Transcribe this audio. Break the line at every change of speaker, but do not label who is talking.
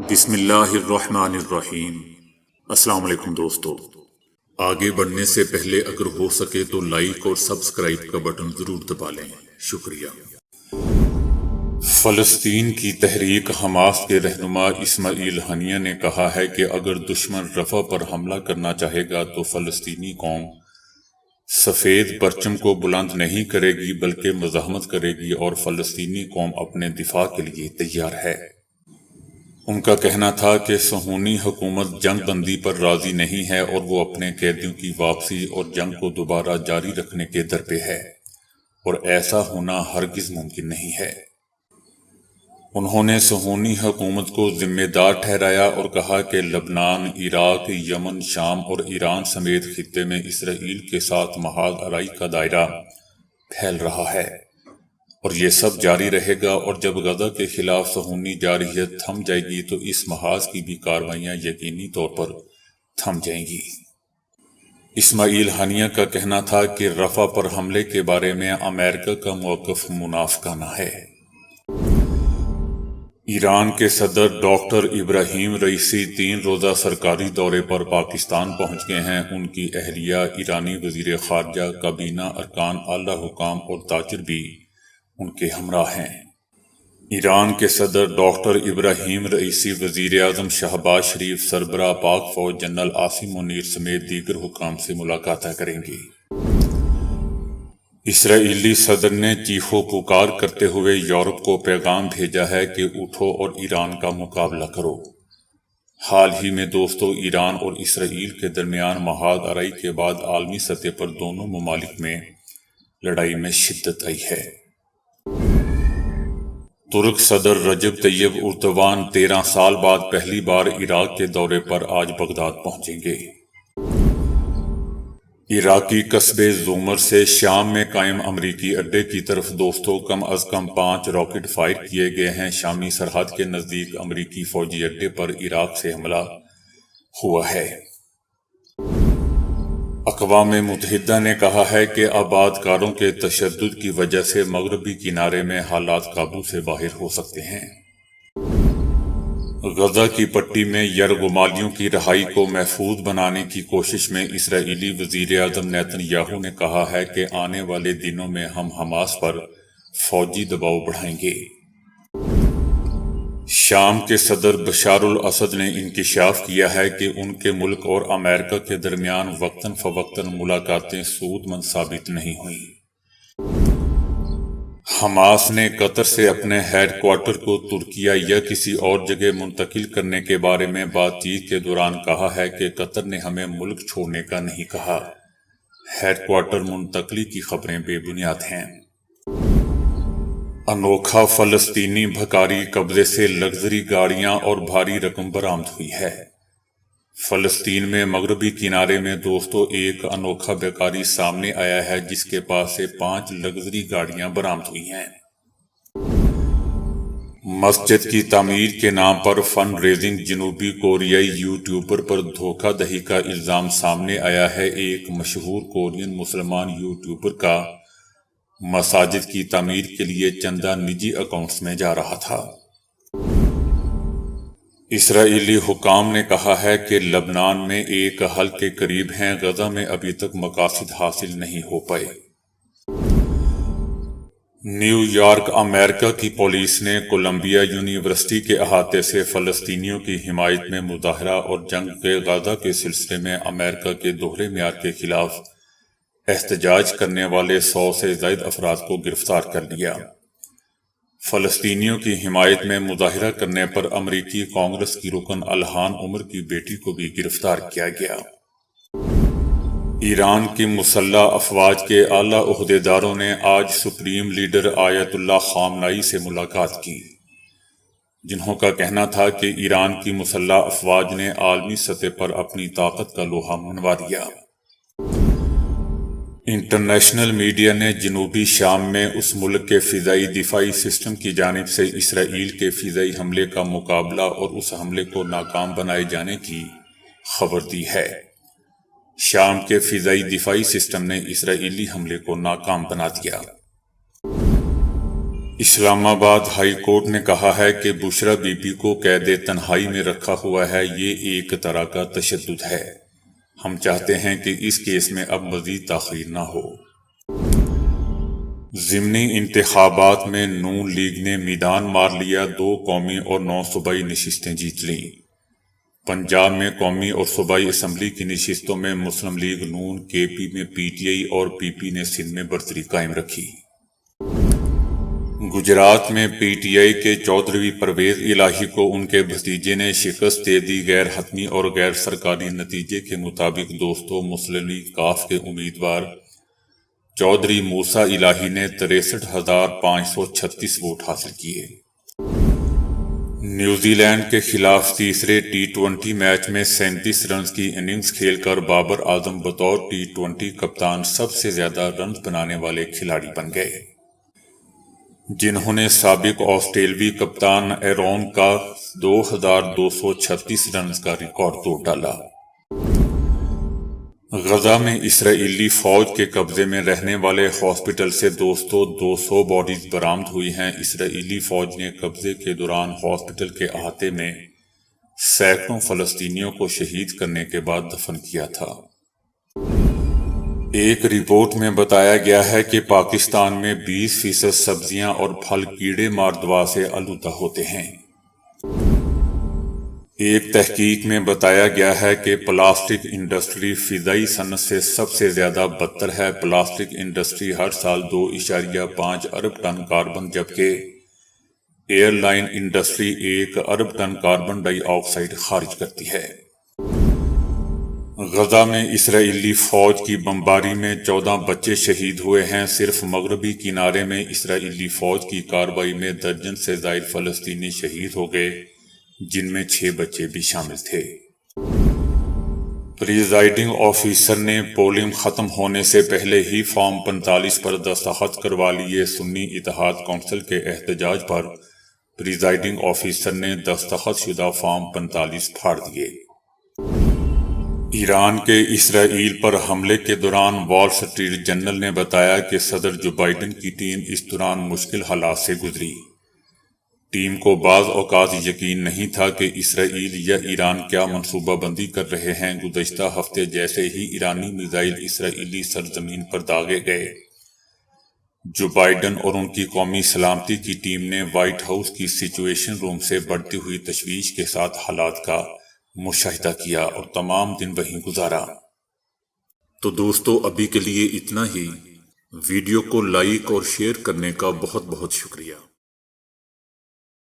بسم اللہ الرحمن الرحیم۔ السلام علیکم دوستو، آگے بڑھنے سے پہلے اگر ہو سکے تو لائک اور سبسکرائب کا بٹن ضرور دبا لیں، شکریہ۔ فلسطین کی تحریک حماس کے رہنما اسماعیل ہنیہ نے کہا ہے کہ اگر دشمن رفح پر حملہ کرنا چاہے گا تو فلسطینی قوم سفید پرچم کو بلند نہیں کرے گی بلکہ مزاحمت کرے گی، اور فلسطینی قوم اپنے دفاع کے لیے تیار ہے۔ ان کا کہنا تھا کہ صہیونی حکومت جنگ بندی پر راضی نہیں ہے اور وہ اپنے قیدیوں کی واپسی اور جنگ کو دوبارہ جاری رکھنے کے در پہ ہے، اور ایسا ہونا ہرگز ممکن نہیں ہے۔ انہوں نے صہیونی حکومت کو ذمہ دار ٹھہرایا اور کہا کہ لبنان، عراق، یمن، شام اور ایران سمیت خطے میں اسرائیل کے ساتھ محاذ آرائی کا دائرہ پھیل رہا ہے، اور یہ سب جاری رہے گا، اور جب غزہ کے خلاف صہیونی جارحیت تھم جائے گی تو اس محاذ کی بھی کارروائیاں یقینی طور پر تھم جائیں گی۔ اسماعیل ہنیہ کا کہنا تھا کہ رفح پر حملے کے بارے میں امریکہ کا موقف منافقانہ ہے۔ ایران کے صدر ڈاکٹر ابراہیم رئیسی 3 روزہ سرکاری دورے پر پاکستان پہنچ گئے ہیں۔ ان کی اہلیہ، ایرانی وزیر خارجہ، کابینہ ارکان، اعلیٰ حکام اور تاجر بھی ان کے ہمراہ ہیں۔ ایران کے صدر ڈاکٹر ابراہیم رئیسی، وزیر اعظم شہباز شریف، سربراہ پاک فوج جنرل عاصم منیر سمیت دیگر حکام سے ملاقاتیں کریں گے۔ اسرائیلی صدر نے چیخو پکار کرتے ہوئے یورپ کو پیغام بھیجا ہے کہ اٹھو اور ایران کا مقابلہ کرو۔ حال ہی میں دوستو، ایران اور اسرائیل کے درمیان محاذ آرائی کے بعد عالمی سطح پر دونوں ممالک میں لڑائی میں شدت آئی ہے۔ ترک صدر رجب طیب اردوان 13 سال بعد پہلی بار عراق کے دورے پر آج بغداد پہنچیں گے۔ عراقی قصبے زومر سے شام میں قائم امریکی اڈے کی طرف دوستو کم از کم 5 راکٹ فائر کیے گئے ہیں۔ شامی سرحد کے نزدیک امریکی فوجی اڈے پر عراق سے حملہ ہوا ہے۔ اقوام متحدہ نے کہا ہے کہ آباد کاروں کے تشدد کی وجہ سے مغربی کنارے میں حالات قابو سے باہر ہو سکتے ہیں۔ غزہ کی پٹی میں یرغمالیوں کی رہائی کو محفوظ بنانے کی کوشش میں اسرائیلی وزیر اعظم نیتن یاہو نے کہا ہے کہ آنے والے دنوں میں ہم حماس پر فوجی دباؤ بڑھائیں گے۔ شام کے صدر بشار الاسد نے انکشاف کیا ہے کہ ان کے ملک اور امریکہ کے درمیان وقتاً فوقتاً ملاقاتیں سود مند ثابت نہیں ہوئیں۔ حماس نے قطر سے اپنے ہیڈ کوارٹر کو ترکیہ یا کسی اور جگہ منتقل کرنے کے بارے میں بات چیت کے دوران کہا ہے کہ قطر نے ہمیں ملک چھوڑنے کا نہیں کہا۔ ہیڈ کوارٹر منتقلی کی خبریں بے بنیاد ہیں۔ انوکھا فلسطینی بھکاری قبضے سے لگژری گاڑیاں اور بھاری رقم برآمد ہوئی ہے۔ فلسطین میں مغربی کنارے میں دوستو ایک انوکھا بھکاری سامنے آیا ہے جس کے پاس سے 5 لگژری گاڑیاں برآمد ہوئی ہیں۔ مسجد کی تعمیر کے نام پر فنڈ ریزنگ، جنوبی کوریائی یوٹیوبر پر دھوکہ دہی کا الزام سامنے آیا ہے۔ ایک مشہور کورین مسلمان یوٹیوبر کا مساجد کی تعمیر کے لیے چندہ نجی اکاؤنٹس میں جا رہا تھا۔ اسرائیلی حکام نے کہا ہے کہ لبنان میں ایک حل کے قریب ہیں، غزہ میں ابھی تک مقاصد حاصل نہیں ہو پائے۔ نیو یارک، امریکہ کی پولیس نے کولمبیا یونیورسٹی کے احاطے سے فلسطینیوں کی حمایت میں مظاہرہ اور جنگ کے غزہ کے سلسلے میں امریکہ کے دوہرے معیار کے خلاف احتجاج کرنے والے 100 سے زائد افراد کو گرفتار کر لیا۔ فلسطینیوں کی حمایت میں مظاہرہ کرنے پر امریکی کانگریس کی رکن الہان عمر کی بیٹی کو بھی گرفتار کیا گیا۔ ایران کی مسلح افواج کے اعلیٰ عہدیداروں نے آج سپریم لیڈر آیت اللہ خامنائی سے ملاقات کی، جنہوں کا کہنا تھا کہ ایران کی مسلح افواج نے عالمی سطح پر اپنی طاقت کا لوہا منوا دیا۔ انٹرنیشنل میڈیا نے جنوبی شام میں اس ملک کے فضائی دفاعی سسٹم کی جانب سے اسرائیل کے فضائی حملے کا مقابلہ اور اس حملے کو ناکام بنائے جانے کی خبر دی ہے۔ شام کے فضائی دفاعی سسٹم نے اسرائیلی حملے کو ناکام بنا دیا۔ اسلام آباد ہائی کورٹ نے کہا ہے کہ بشرا بی بی کو قید تنہائی میں رکھا ہوا ہے، یہ ایک طرح کا تشدد ہے۔ ہم چاہتے ہیں کہ اس کیس میں اب مزید تاخیر نہ ہو۔ ضمنی انتخابات میں نون لیگ نے میدان مار لیا، 2 قومی اور 9 صوبائی نشستیں جیت لیں۔ پنجاب میں قومی اور صوبائی اسمبلی کی نشستوں میں مسلم لیگ نون، کے پی میں پی ٹی آئی اور پی پی نے سندھ میں برتری قائم رکھی۔ گجرات میں پی ٹی آئی کے چودھری پرویز الہی کو ان کے بھتیجے نے شکست دے دی۔ غیر حتمی اور غیر سرکاری نتیجے کے مطابق دوستو مسلم لیگ کاف کے امیدوار چودھری موسیٰ الہی نے 63,536 ووٹ حاصل کیے۔ نیوزی لینڈ کے خلاف تیسرے ٹی 20 میچ میں 37 رنز کی اننگز کھیل کر بابر اعظم بطور ٹی 20 کپتان سب سے زیادہ رنز بنانے والے کھلاڑی بن گئے، جنہوں نے سابق آسٹریلوی کپتان ایرون کا 2,236 رنز کا ریکارڈ توڑ ڈالا۔ غزہ میں اسرائیلی فوج کے قبضے میں رہنے والے ہاسپٹل سے دوستو 200 باڈیز برآمد ہوئی ہیں۔ اسرائیلی فوج نے قبضے کے دوران ہاسپٹل کے احاطے میں سینکڑوں فلسطینیوں کو شہید کرنے کے بعد دفن کیا تھا۔ ایک رپورٹ میں بتایا گیا ہے کہ پاکستان میں 20% سبزیاں اور پھل کیڑے مار دوا سے آلودہ ہوتے ہیں۔ ایک تحقیق میں بتایا گیا ہے کہ پلاسٹک انڈسٹری فضائی صنعت سے سب سے زیادہ بدتر ہے۔ پلاسٹک انڈسٹری ہر سال 2.5 ارب ٹن کاربن، جبکہ ایئر لائن انڈسٹری 1 ارب ٹن کاربن ڈائی آکسائیڈ خارج کرتی ہے۔ غزہ میں اسرائیلی فوج کی بمباری میں 14 بچے شہید ہوئے ہیں۔ صرف مغربی کنارے میں اسرائیلی فوج کی کارروائی میں درجن سے زائد فلسطینی شہید ہو گئے، جن میں 6 بچے بھی شامل تھے۔ پریزائڈنگ آفیسر نے پولنگ ختم ہونے سے پہلے ہی فارم 45 پر دستخط کروا لیے۔ سنی اتحاد کونسل کے احتجاج پر پریزائڈنگ آفیسر نے دستخط شدہ فارم 45 پھاڑ دیے۔ ایران کے اسرائیل پر حملے کے دوران وال سٹریٹ جرنل نے بتایا کہ صدر جو بائیڈن کی ٹیم اس دوران مشکل حالات سے گزری۔ ٹیم کو بعض اوقات یقین نہیں تھا کہ اسرائیل یا ایران کیا منصوبہ بندی کر رہے ہیں۔ گزشتہ ہفتے جیسے ہی ایرانی میزائل اسرائیلی سرزمین پر داغے گئے، جو بائیڈن اور ان کی قومی سلامتی کی ٹیم نے وائٹ ہاؤس کی سچویشن روم سے بڑھتی ہوئی تشویش کے ساتھ حالات کا مشاہدہ کیا اور تمام دن وہیں گزارا۔ تو دوستو ابھی کے لیے اتنا ہی۔ ویڈیو کو لائک اور شیئر کرنے کا بہت بہت شکریہ۔